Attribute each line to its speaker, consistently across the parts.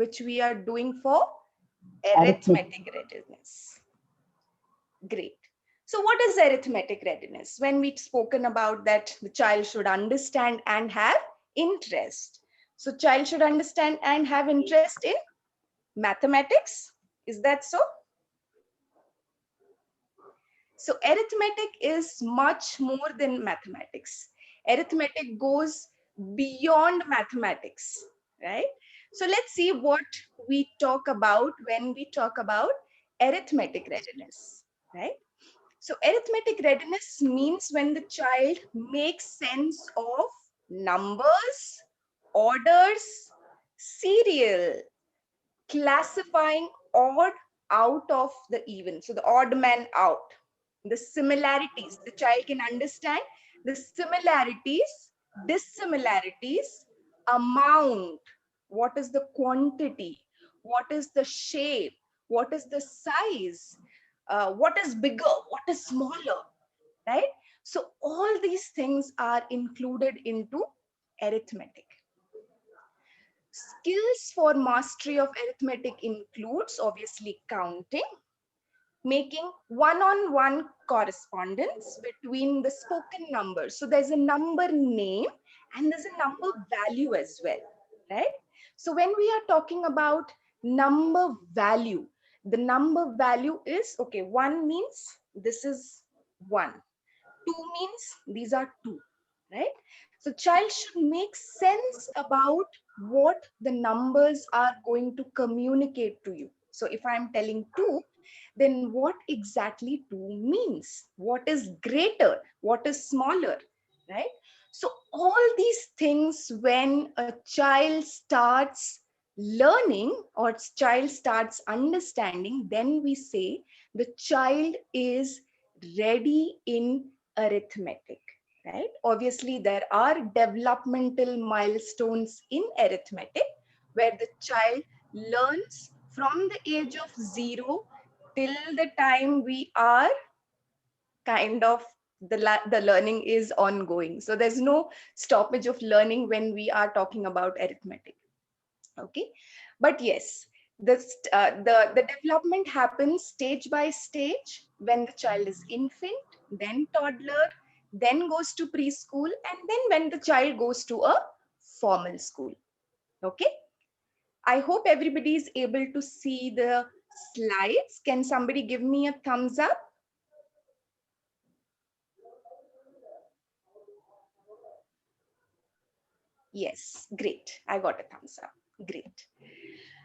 Speaker 1: which we are doing for
Speaker 2: Arithmetic.
Speaker 1: arithmetic readiness. Great. So what is arithmetic readiness? When we've spoken about that the child should understand and have interest. So child should understand and have interest in mathematics. Is that so? So arithmetic is much more than mathematics. Arithmetic goes beyond mathematics, right? So let's see what we talk about when we talk about arithmetic readiness, right? So arithmetic readiness means when the child makes sense of numbers, orders, serial, classifying odd out of the even. So the odd man out, the similarities, the child can understand the similarities, dissimilarities, amount, what is the quantity, what is the shape, what is the size, what is bigger, what is smaller, right? So all these things are included into arithmetic. Skills for mastery of arithmetic includes obviously counting, making one-on-one correspondence between the spoken numbers. So there's a number name and there's a number value as well, right? So when we are talking about number value, the number value is, okay, 1 means this is 1. 2 means these are 2, right? So child should make sense about what the numbers are going to communicate to you. So if I'm telling 2, then what exactly 2 means? What is greater? What is smaller, right? So all these things, when a child starts learning or child starts understanding, then we say the child is ready in arithmetic, right? Obviously, there are developmental milestones in arithmetic where the child learns from the age of 0 till the time we are kind of the learning is ongoing. So there's no stoppage of learning when we are talking about arithmetic. Okay, but yes, the development happens stage by stage when the child is infant, then toddler, then goes to preschool, and then when the child goes to a formal school. Okay, I hope everybody is able to see the slides. Can somebody give me a thumbs up? Yes, great. I got a thumbs up. Great.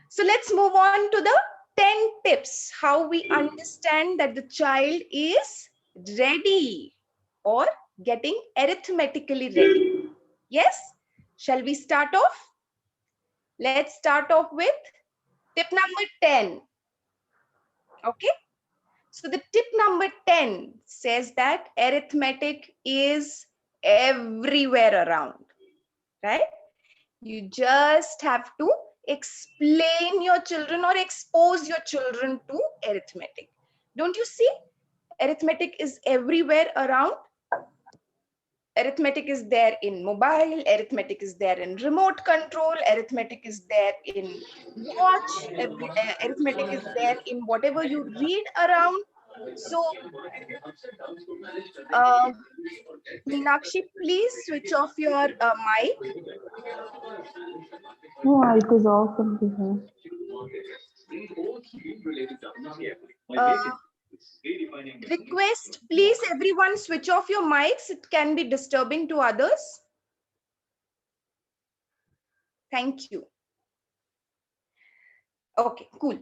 Speaker 1: So let's move on to the 10 tips how we understand that the child is ready or getting arithmetically ready. Yes? Shall we start off? Let's start off with tip number 10. Okay? So the tip number 10 says that arithmetic is everywhere around, right? You just have to explain your children or expose your children to arithmetic. Don't you see? Arithmetic is everywhere around. Arithmetic is there in mobile, arithmetic is there in remote control, arithmetic is there in watch, arithmetic is there in whatever you read around. So, uh, Meenakshi, please switch off your mic.
Speaker 2: No, it is off from here.
Speaker 1: Uh, Request, please, everyone switch off your mics. It can be disturbing to others. Thank you. Okay, cool.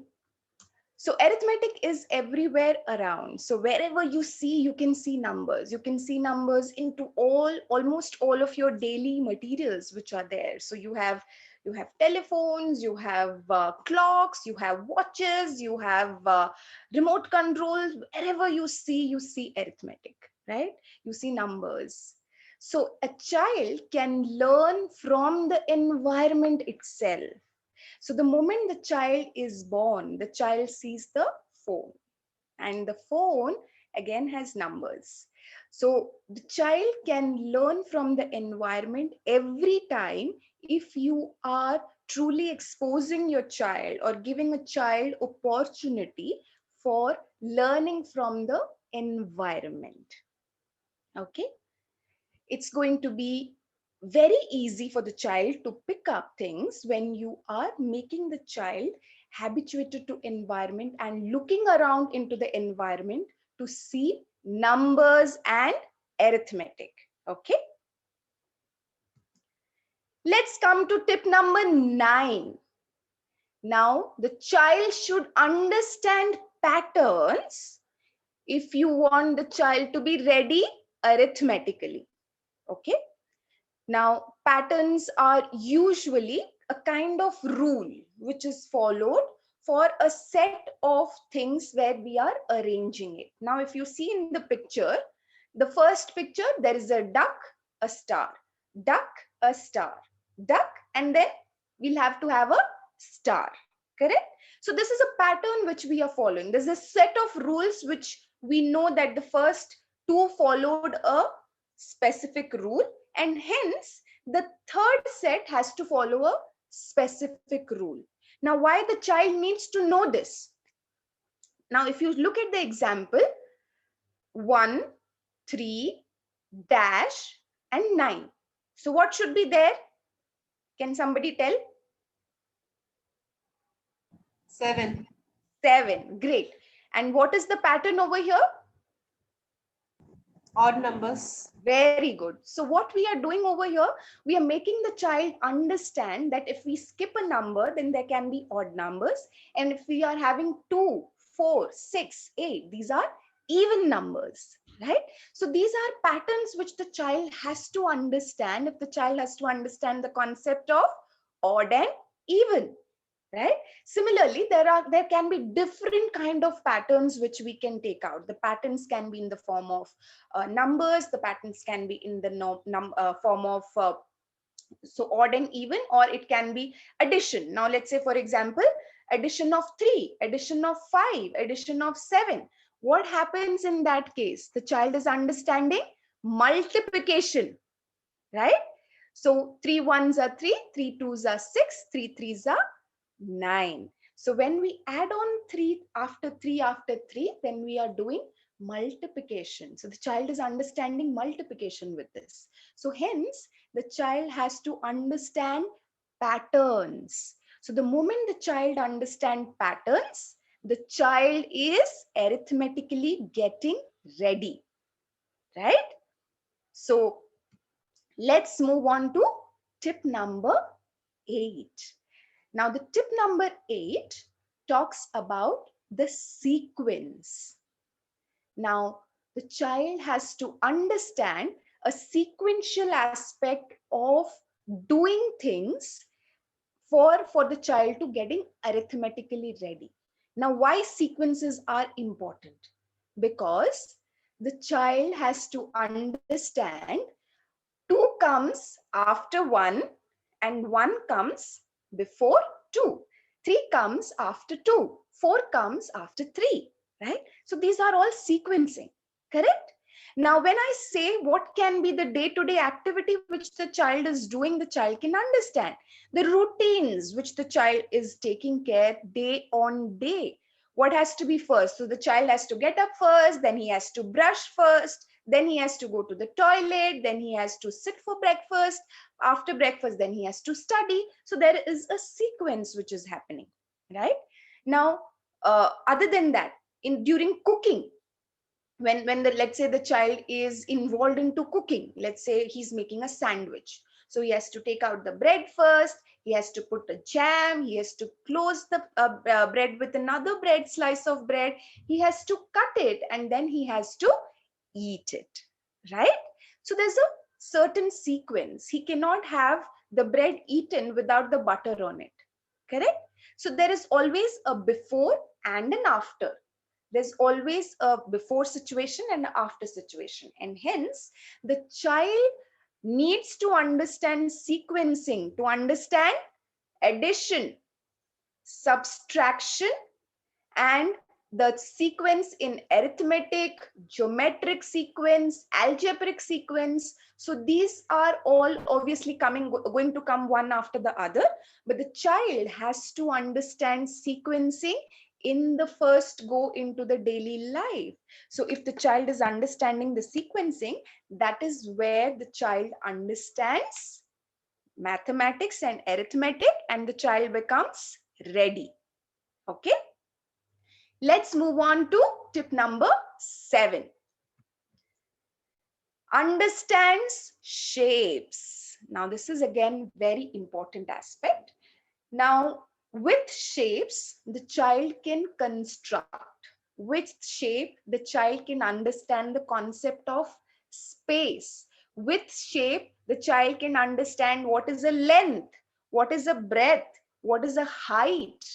Speaker 1: So arithmetic is everywhere around. So wherever you see, you can see numbers. You can see numbers into almost all of your daily materials which are there. So you have telephones, you have clocks, you have watches, you have remote controls. Wherever you see arithmetic, right? You see numbers. So a child can learn from the environment itself. So the moment the child is born, the child sees the phone, and the phone again has numbers. So the child can learn from the environment every time if you are truly exposing your child or giving a child opportunity for learning from the environment. Okay, it's going to be very easy for the child to pick up things when you are making the child habituated to environment and looking around into the environment to see numbers and arithmetic. Okay, let's come to tip number 9. Now the child should understand patterns if you want the child to be ready arithmetically. Okay, now patterns are usually a kind of rule which is followed for a set of things where we are arranging it. Now if you see in the picture, the first picture, there is a duck, a star, duck, a star, duck, and then we'll have to have a star. Correct? So this is a pattern which we are following. There's a set of rules which we know that the first two followed a specific rule, and hence the third set has to follow a specific rule. Now, why the child needs to know this? Now, if you look at the example, 1, 3, dash, and 9. So what should be there? Can somebody tell?
Speaker 3: 7.
Speaker 1: 7. Great. And what is the pattern over here?
Speaker 3: Odd numbers.
Speaker 1: Very good. So what we are doing over here, we are making the child understand that if we skip a number, then there can be odd numbers. And if we are having 2, 4, 6, 8, these are even numbers, right? So these are patterns which the child has to understand. If the child has to understand the concept of odd and even, right? Similarly, there can be different kind of patterns which we can take out. The patterns can be in the form of numbers. The patterns can be in the form of so odd and even, or it can be addition. Now let's say, for example, addition of 3, addition of 5, addition of 7. What happens in that case? The child is understanding multiplication, right? So 3 ones are 3, 3 twos are 6, 3 threes are 9. So when we add on 3 after 3 after 3, then we are doing multiplication. So the child is understanding multiplication with this. So hence, the child has to understand patterns. So the moment the child understands patterns, the child is arithmetically getting ready, right? So let's move on to tip number 8. Now, the tip number 8 talks about the sequence. Now, the child has to understand a sequential aspect of doing things for the child to getting arithmetically ready. Now, why sequences are important? Because the child has to understand 2 comes after 1 and 1 comes before 2. 3 comes after 2. 4 comes after 3, right? So these are all sequencing, correct? Now, when I say what can be the day-to-day activity which the child is doing, the child can understand the routines which the child is taking care day on day. What has to be first? So the child has to get up first, then he has to brush first, then he has to go to the toilet, then he has to sit for breakfast. After breakfast, then he has to study. So there is a sequence which is happening, right? Now, other than that, during cooking, when let's say the child is involved into cooking, let's say he's making a sandwich. So he has to take out the bread first, he has to put a jam, he has to close the bread with another bread, slice of bread, he has to cut it, and then he has to eat it, right? So there's a certain sequence. He cannot have the bread eaten without the butter on it, correct? So there is always a before and an after. There's always a before situation and an after situation, and hence the child needs to understand sequencing, to understand addition, subtraction, and the sequence in arithmetic, geometric sequence, algebraic sequence. So these are all obviously going to come one after the other, but the child has to understand sequencing in the first go into the daily life. So if the child is understanding the sequencing, that is where the child understands mathematics and arithmetic, and the child becomes ready. Okay. Let's move on to tip number 7. Understands shapes. Now, this is again very important aspect. Now, with shapes, the child can construct. With shape, the child can understand the concept of space. With shape, the child can understand what is a length, what is a breadth, what is a height,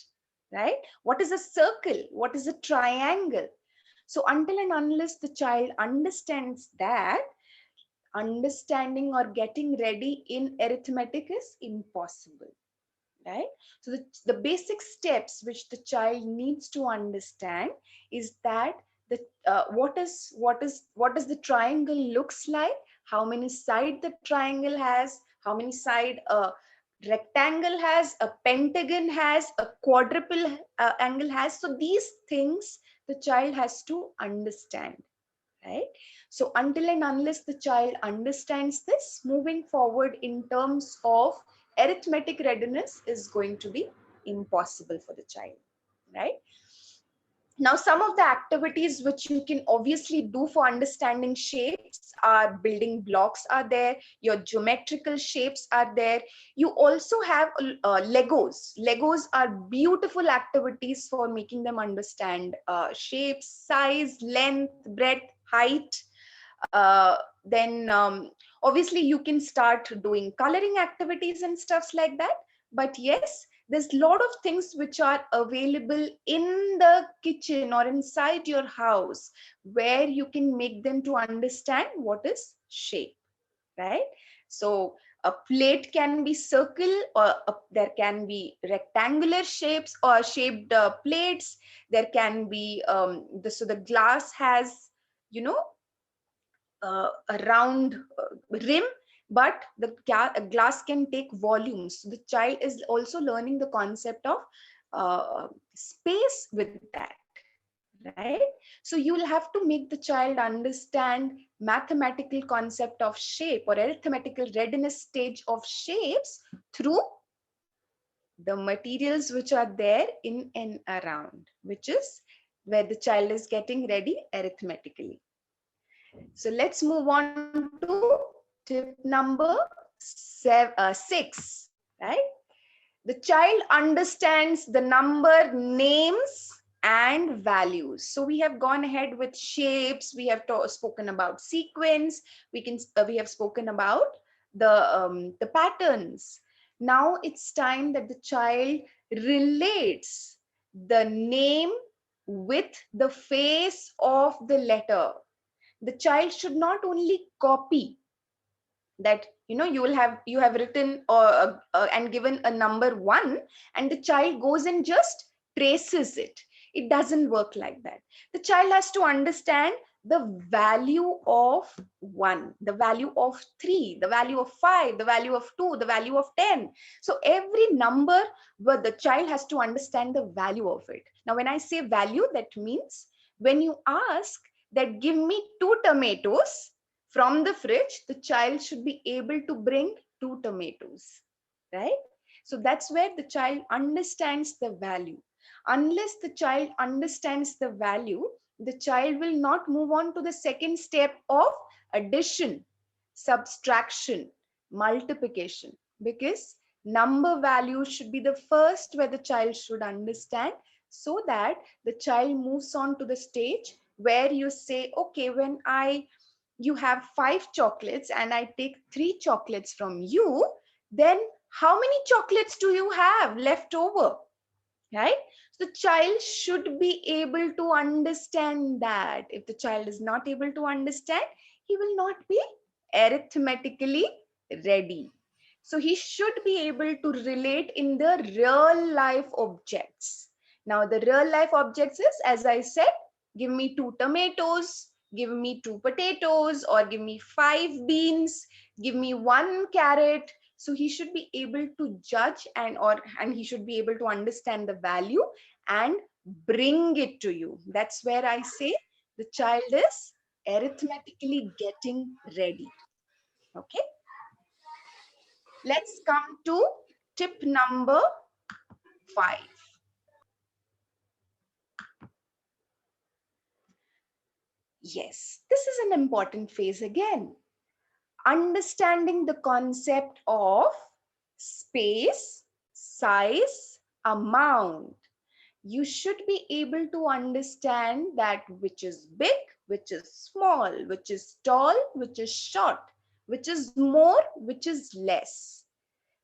Speaker 1: right? What is a circle, what is a triangle. So until and unless the child understands that, understanding or getting ready in arithmetic is impossible, right? So the basic steps which the child needs to understand is that the what does the triangle looks like, how many side the triangle has, how many side a rectangle has, a pentagon has, a quadruple angle has. So these things the child has to understand, right? So until and unless the child understands this, moving forward in terms of arithmetic readiness is going to be impossible for the child, right? Now, some of the activities which you can obviously do for understanding shapes are building blocks are there, your geometrical shapes are there. You also have Legos. Legos are beautiful activities for making them understand shapes, size, length, breadth, height. Then obviously you can start doing coloring activities and stuffs like that. But yes, there's a lot of things which are available in the kitchen or inside your house where you can make them to understand what is shape, right? So a plate can be circle, or there can be rectangular shapes or shaped plates. There can be so the glass has, you know, a round rim, but the glass can take volumes. So the child is also learning the concept of space with that, right? So you will have to make the child understand mathematical concept of shape or arithmetical readiness stage of shapes through the materials which are there in and around, which is where the child is getting ready arithmetically. So let's move on to tip number 6, right? The child understands the number, names, and values. So we have gone ahead with shapes. We have spoken about sequence. We have spoken about the patterns. Now it's time that the child relates the name with the face of the letter. The child should not only copy that, you have written and given a number 1, and the child goes and just traces it. It doesn't work like that. The child has to understand the value of 1, the value of 3, the value of 5, the value of 2, the value of 10. So every number, where the child has to understand the value of it. Now when I say value, that means when you ask that give me 2 tomatoes from the fridge, the child should be able to bring 2 tomatoes, right? So that's where the child understands the value. Unless the child understands the value, the child will not move on to the second step of addition, subtraction, multiplication, because number value should be the first where the child should understand, so that the child moves on to the stage where you say, okay, when you have 5 chocolates and I take 3 chocolates from you, then how many chocolates do you have left over? Right? So the child should be able to understand that. If the child is not able to understand, he will not be arithmetically ready. So he should be able to relate in the real life objects. Now the real life objects is, as I said, give me 2 tomatoes, give me 2 potatoes, or give me 5 beans, give me 1 carrot. So he should be able to judge and he should be able to understand the value and bring it to you. That's where I say the child is arithmetically getting ready. Okay. Let's come to tip number 5. Yes, this is an important phase again. Understanding the concept of space, size, amount. You should be able to understand that which is big, which is small, which is tall, which is short, which is more, which is less.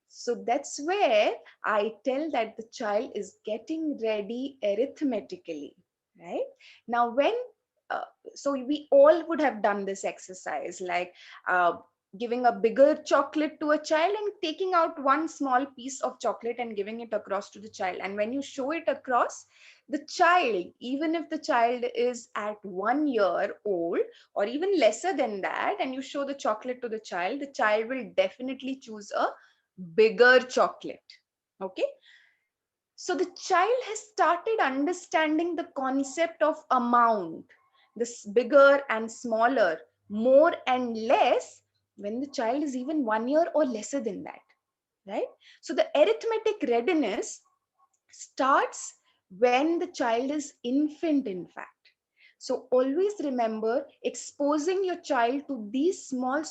Speaker 1: So that's where I tell that the child is getting ready arithmetically, right? Now, uh, so we all would have done this exercise, like giving a bigger chocolate to a child and taking out one small piece of chocolate and giving it across to the child. And when you show it across, the child, even if the child is at 1 year old or even lesser than that, and you show the chocolate to the child will definitely choose a bigger chocolate. Okay. So the child has started understanding the concept of amount, this bigger and smaller, more and less, when the child is even 1 year or lesser than that, right? So the arithmetic readiness starts when the child is infant, in fact. So always remember, exposing your child to these small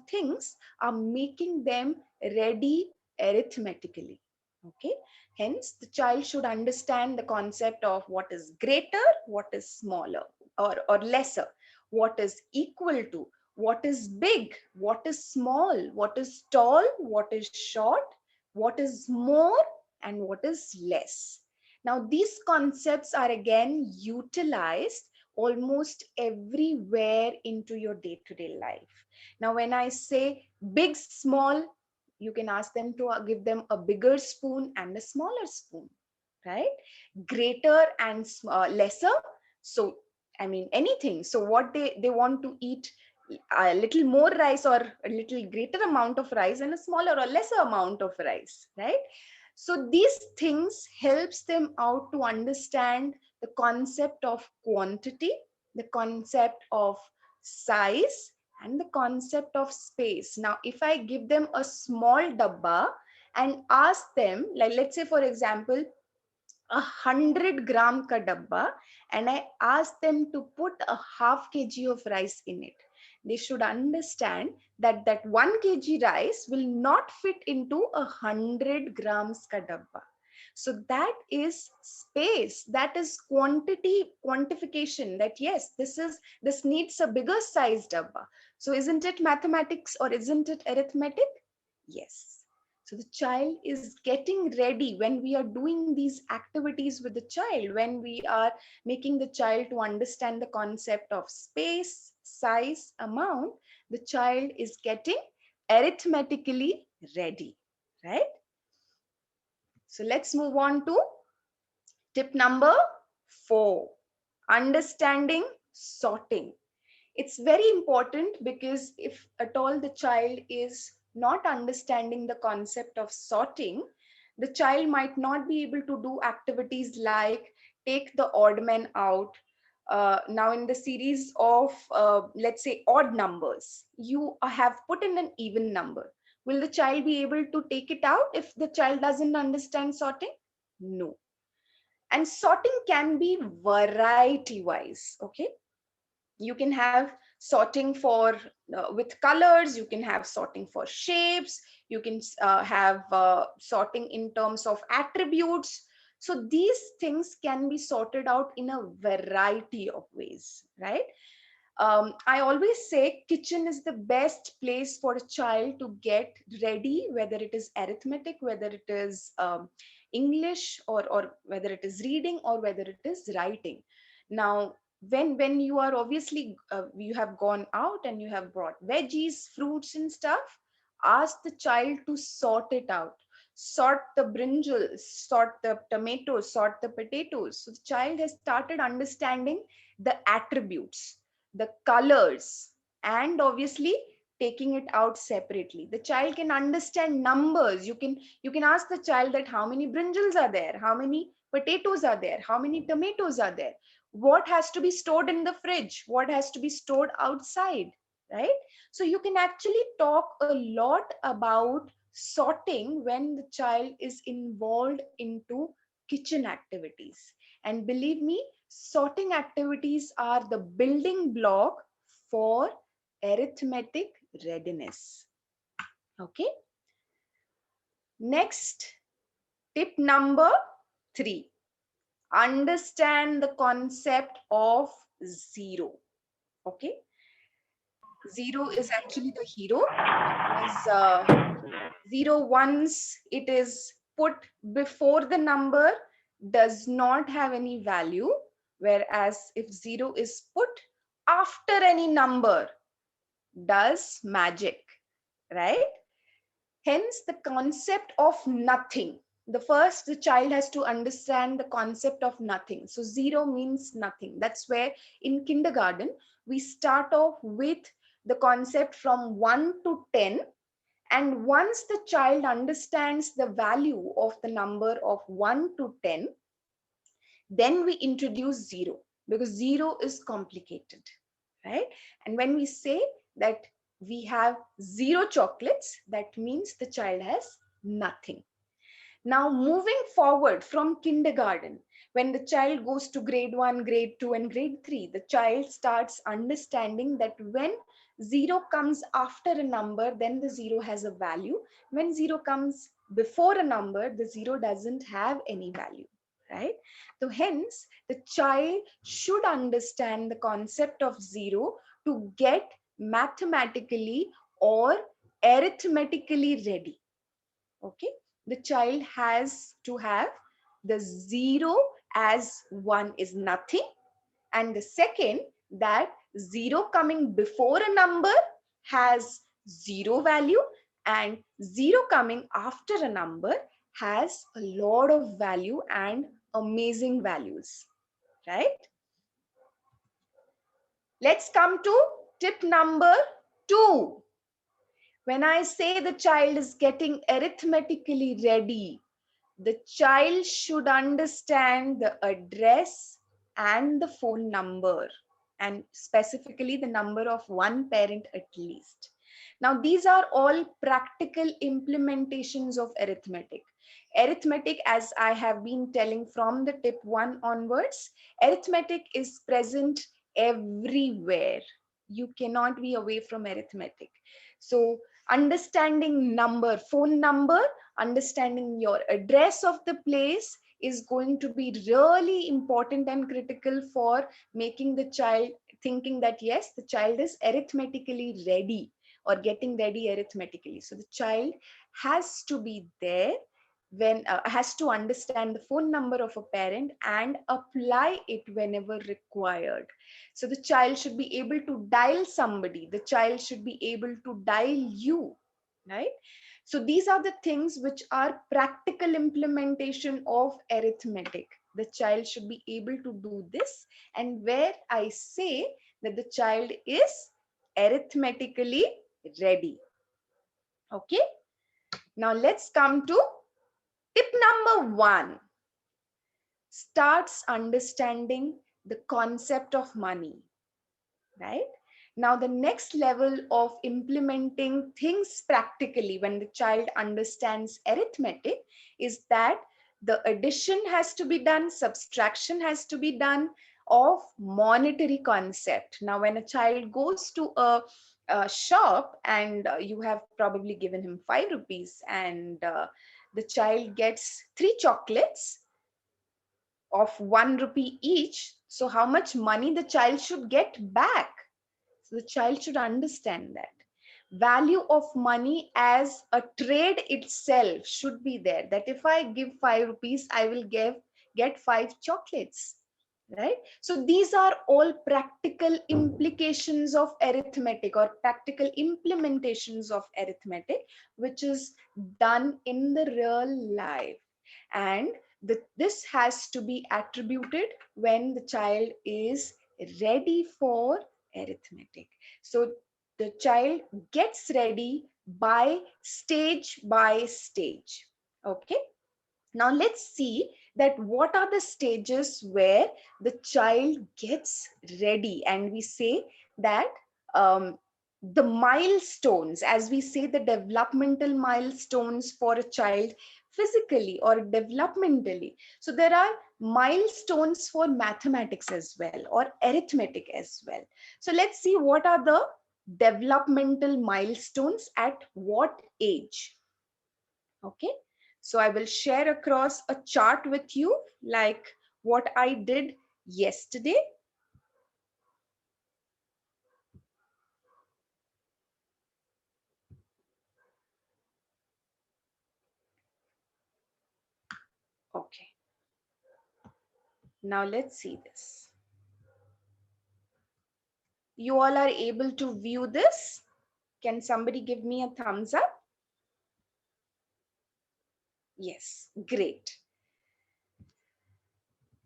Speaker 1: things are making them ready arithmetically. Okay. Hence, the child should understand the concept of what is greater, what is smaller or lesser, what is equal to, what is big, what is small, what is tall, what is short, what is more, and what is less. Now, these concepts are again utilized almost everywhere into your day-to-day life. Now, when I say big, small, you can ask them to give them a bigger spoon and a smaller spoon, right? Greater and lesser. So, I mean, anything. So what they want to eat, a little more rice or a little greater amount of rice and a smaller or lesser amount of rice, right? So these things helps them out to understand the concept of quantity, the concept of size, and the concept of space. Now, if I give them a small dabba and ask them, like let's say for example, 100 gram ka dabba, and I ask them to put a half kg of rice in it, they should understand that that 1 kg rice will not fit into 100 grams ka dabba. So that is space, that is quantification, that yes, this needs a bigger size dabba. So isn't it mathematics or isn't it arithmetic? Yes. So the child is getting ready when we are doing these activities with the child, when we are making the child to understand the concept of space, size, amount, the child is getting arithmetically ready, right? So let's move on to tip number 4, understanding sorting. It's very important because if at all the child is not understanding the concept of sorting, the child might not be able to do activities like take the odd man out. Now in the series of let's say odd numbers, you have put in an even number. Will the child be able to take it out if the child doesn't understand sorting? No. And sorting can be variety wise. Okay, you can have sorting for with colors, you can have sorting for shapes, you can have sorting in terms of attributes. So these things can be sorted out in a variety of ways, right? I always say kitchen is the best place for a child to get ready, whether it is arithmetic, whether it is English, or whether it is reading, or whether it is writing. Now, when you are obviously, you have gone out and you have brought veggies, fruits and stuff, ask the child to sort it out. sort the brinjals, sort the tomatoes, sort the potatoes. So the child has started understanding the attributes, the colors, and obviously taking it out separately. The child can understand numbers. You can ask the child that how many brinjals are there, how many potatoes are there, how many tomatoes are there, what has to be stored in the fridge, what has to be stored outside, right? So you can actually talk a lot about sorting when the child is involved into kitchen activities. And believe me, sorting activities are the building block for arithmetic readiness. Okay. Next, tip number 3. Understand the concept of zero. Okay. Zero is actually the hero, because zero, once it is put before the number, does not have any value, whereas if zero is put after any number, does magic, right? Hence the concept of nothing. The child has to understand the concept of nothing. So zero means nothing. That's where in kindergarten we start off with the concept from 1 to 10. And once the child understands the value of the number of 1 to 10, then we introduce zero, because zero is complicated, right? And when we say that we have zero chocolates, that means the child has nothing. Now, moving forward from kindergarten, when the child goes to grade 1, grade 2, and grade 3, the child starts understanding that when zero comes after a number, then the zero has a value. When zero comes before a number, the zero doesn't have any value, right? So hence, the child should understand the concept of zero to get mathematically or arithmetically ready. Okay, the child has to have the zero as one is nothing, and the second, that zero coming before a number has zero value, and zero coming after a number has a lot of value and amazing values, right? Let's come to tip number 2. When I say the child is getting arithmetically ready, the child should understand the address and the phone number, and specifically the number of one parent at least. Now, these are all practical implementations of arithmetic. Arithmetic, as I have been telling from the tip 1 onwards, arithmetic is present everywhere. You cannot be away from arithmetic. So, understanding number, phone number, understanding your address of the place is going to be really important and critical for making the child thinking that yes, the child is arithmetically ready or getting ready arithmetically. So the child has to be there when has to understand the phone number of a parent and apply it whenever required. So the child should be able to dial somebody, the child should be able to dial you, right? So these are the things which are practical implementation of arithmetic. The child should be able to do this, and where I say that the child is arithmetically ready. Okay, now let's come to tip number 1. Starts understanding the concept of money, right? Now, the next level of implementing things practically when the child understands arithmetic is that the addition has to be done, subtraction has to be done of monetary concept. Now, when a child goes to a shop and you have probably given him 5 rupees and the child gets 3 chocolates of 1 rupee each. So how much money the child should get back? So the child should understand that. Value of money as a trade itself should be there. That if I give 5 rupees, I will get 5 chocolates, right? So these are all practical implications of arithmetic or practical implementations of arithmetic, which is done in the real life. And this has to be attributed when the child is ready for arithmetic. So the child gets ready by stage. Okay. Now let's see that what are the stages where the child gets ready, and we say that the milestones, as we say, the developmental milestones for a child physically or developmentally. So there are milestones for mathematics as well, or arithmetic as well. So let's see what are the developmental milestones at what age. Okay, so I will share across a chart with you like what I did yesterday. Okay, now let's see this. You all are able to view this? Can somebody give me a thumbs up? Yes, great.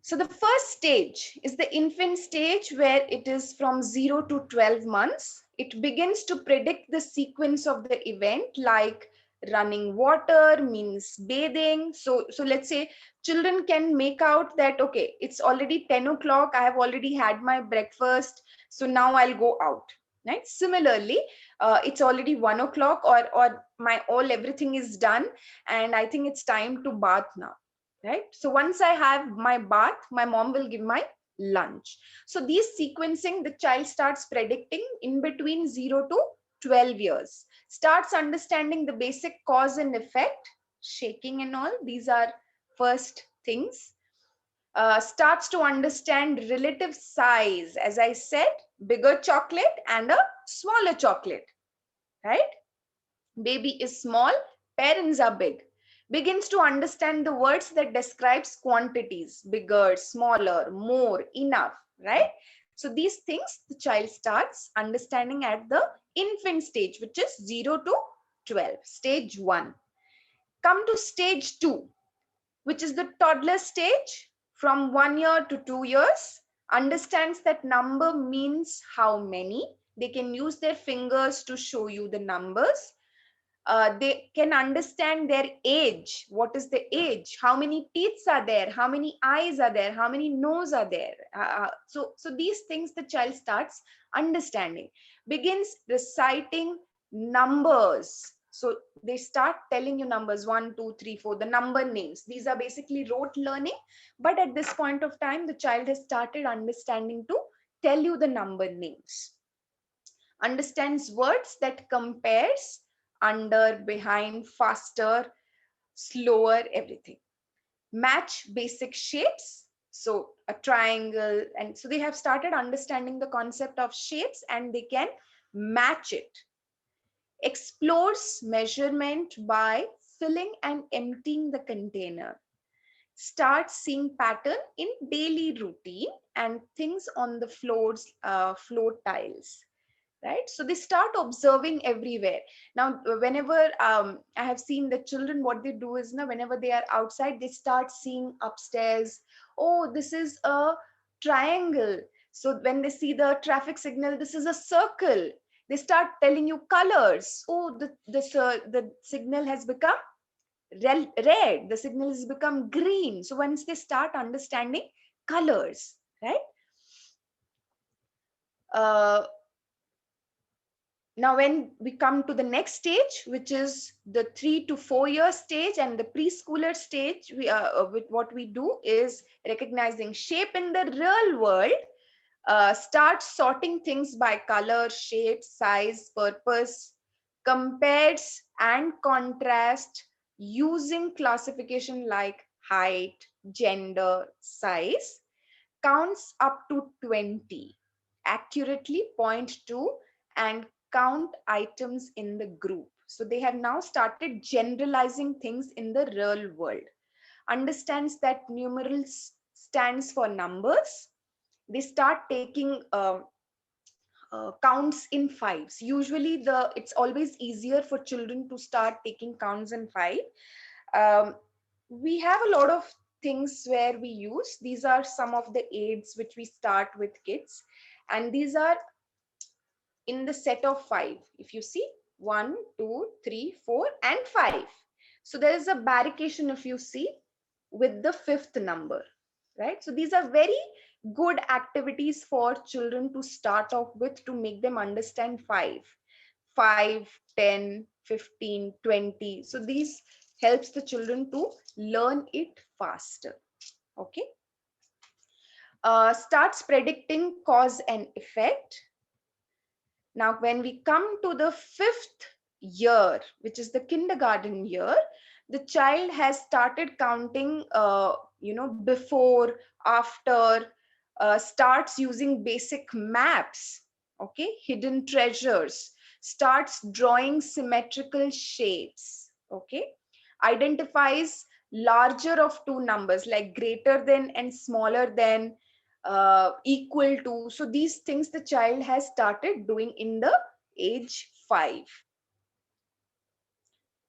Speaker 1: So the first stage is the infant stage, where it is from 0 to 12 months. It begins to predict the sequence of the event, like running water means bathing. So let's say children can make out that, okay, it's already 10 o'clock. I have already had my breakfast. So now I'll go out. Right? Similarly, it's already 1 o'clock, or everything is done. And I think it's time to bath now. Right? So once I have my bath, my mom will give my lunch. So these sequencing, the child starts predicting in between 0 to 12 years, starts understanding the basic cause and effect, shaking and all. These are first things. Starts to understand relative size. As I said, bigger chocolate and a smaller chocolate, right? Baby is small, parents are big. Begins to understand the words that describes quantities, bigger, smaller, more, enough, right? So these things the child starts understanding at the infant stage, which is 0 to 12, stage 1. Come to stage 2, which is the toddler stage, from 1 year to 2 years. Understands that number means how many. They can use their fingers to show you the numbers. They can understand their age. What is the age? How many teeth are there? How many eyes are there? How many nose are there? So these things the child starts understanding. Begins reciting numbers. So they start telling you numbers, 1, 2, 3, 4, the number names. These are basically rote learning. But at this point of time, the child has started understanding to tell you the number names. Understands words that compares under, behind, faster, slower, everything. Match basic shapes. So a triangle, and so they have started understanding the concept of shapes and they can match it. Explores measurement by filling and emptying the container. Start seeing pattern in daily routine and things on the floor tiles. Right? So they start observing everywhere. Now, whenever I have seen the children, what they do is, now, whenever they are outside, they start seeing upstairs, oh, this is a triangle. So when they see the traffic signal, this is a circle. They start telling you colors. Oh, the signal has become red. The signal has become green. So once they start understanding colors, right? Uh, Now, when we come to the next stage, which is the 3 to 4 year stage and the preschooler stage, with what we do is recognizing shape in the real world, start sorting things by color, shape, size, purpose, compares and contrast using classification like height, gender, size, counts up to 20, accurately point to and count items in the group. So they have now started generalizing things in the real world. Understands that numerals stands for numbers, they start taking counts in fives. Usually it's always easier for children to start taking counts in five. um, we have a lot of things where we use. These are some of the aids which we start with kids, and these are in the set of five. If you see, 1, 2, 3, 4 and 5. So there is a barrication, if you see, with the fifth number, right? So these are very good activities for children to start off with, to make them understand 5, 10, 15, 20. So these helps the children to learn it faster. Okay. Starts predicting cause and effect. Now, when we come to the fifth year, which is the kindergarten year, the child has started counting, before, after, starts using basic maps, okay, hidden treasures, starts drawing symmetrical shapes, okay, identifies larger of two numbers like greater than and smaller than, equal to. So these things the child has started doing in the age 5.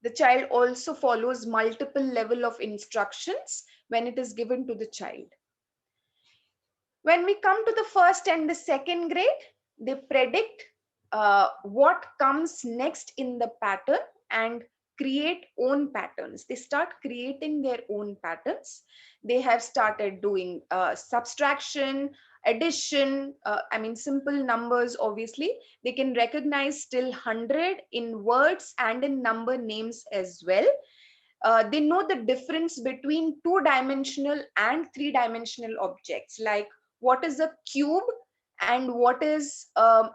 Speaker 1: The child also follows multiple level of instructions when it is given to the child. When we come to the first and the second grade, they predict what comes next in the pattern and create own patterns. They start creating their own patterns. They have started doing subtraction, addition, simple numbers. Obviously they can recognize still 100 in words and in number names as well. They know the difference between two-dimensional and three-dimensional objects, like what is a cube and what is a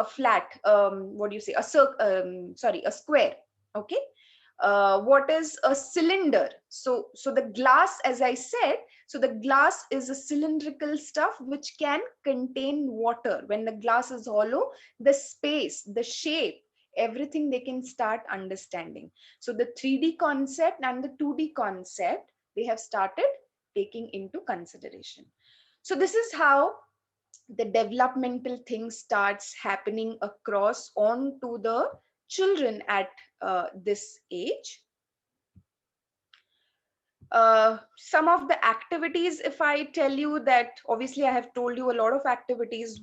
Speaker 1: flat, what do you say, a sorry, a square. Okay. What is a cylinder? So the glass, as I said, so the glass is a cylindrical stuff which can contain water. When the glass is hollow, the space, the shape, everything they can start understanding. So the 3D concept and the 2D concept, they have started taking into consideration. So this is how the developmental thing starts happening across on to the children at this age. Some of the activities, if I tell you that, obviously I have told you a lot of activities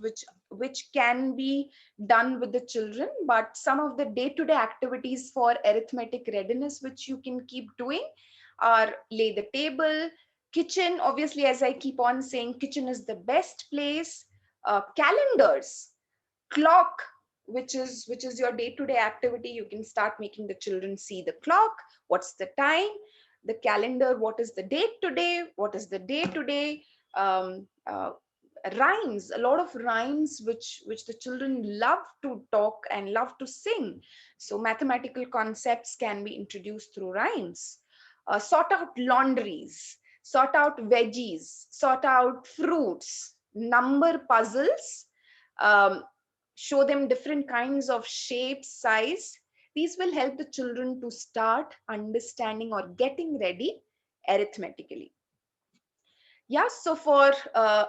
Speaker 1: which can be done with the children, but some of the day-to-day activities for arithmetic readiness which you can keep doing are lay the table, kitchen. Obviously, as I keep on saying, kitchen is the best place. Calendars, clock, which is your day-to-day activity. You can start making the children see the clock, what's the time, the calendar, what is the date today, what is the day today. um, uh, Rhymes, a lot of rhymes which the children love to talk and love to sing. So mathematical concepts can be introduced through rhymes. Sort out laundries, sort out veggies, sort out fruits, number puzzles, um, show them different kinds of shapes, size. These will help the children to start understanding or getting ready arithmetically. Yeah, so for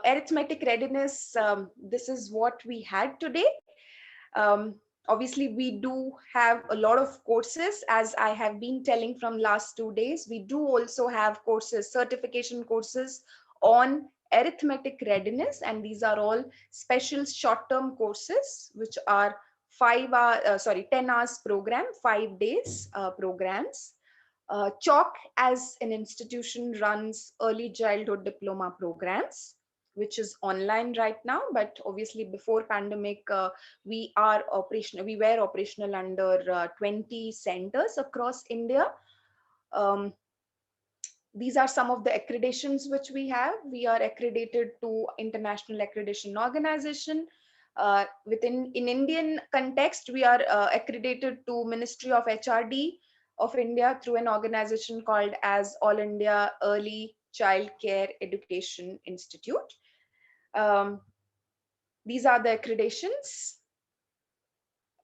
Speaker 1: arithmetic readiness, this is what we had today. Um, Obviously, we do have a lot of courses, as I have been telling from last 2 days. We do also have courses, certification courses on arithmetic readiness, and these are all special short-term courses, which are 10 hours program, 5 days programs. Chalk as an institution runs early childhood diploma programs, which is online right now. But obviously, before pandemic, we were operational under 20 centers across India. Um, these are some of the accreditations which we have. We are accredited to International Accreditation Organization. In Indian context, we are accredited to Ministry of HRD of India through an organization called as All India Early Child Care Education Institute. Um, these are the accreditations.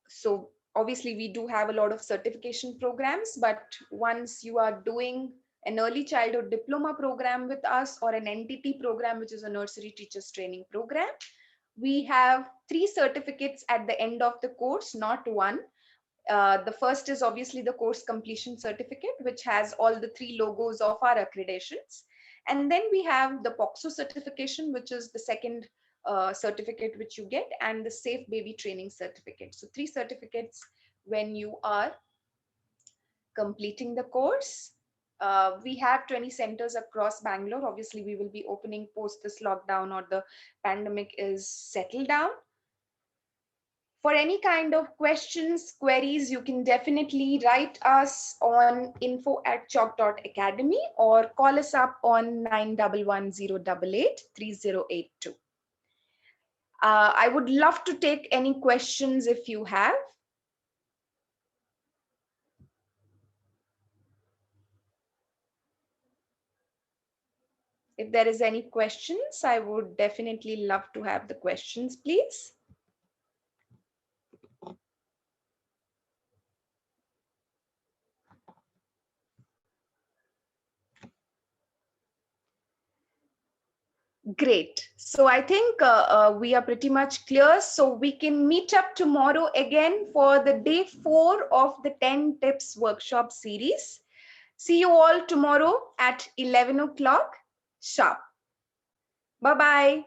Speaker 1: So obviously we do have a lot of certification programs, but once you are doing an early childhood diploma program with us, or an NTT program, which is a nursery teachers training program. We have 3 certificates at the end of the course, not one. The first is obviously the course completion certificate, which has all the 3 logos of our accreditations. And then we have the POXO certification, which is the second certificate which you get, and the Safe Baby Training certificate. So 3 certificates when you are completing the course. We have 20 centers across Bangalore. Obviously, we will be opening post this lockdown or the pandemic is settled down. For any kind of questions, queries, you can definitely write us on info@chalk.academy or call us up on 9110883082. I would love to take any questions if you have. If there is any questions, I would definitely love to have the questions, please. Great. So I think we are pretty much clear. So we can meet up tomorrow again for the day 4 of the 10 tips workshop series. See you all tomorrow at 11 o'clock sharp. Bye-bye.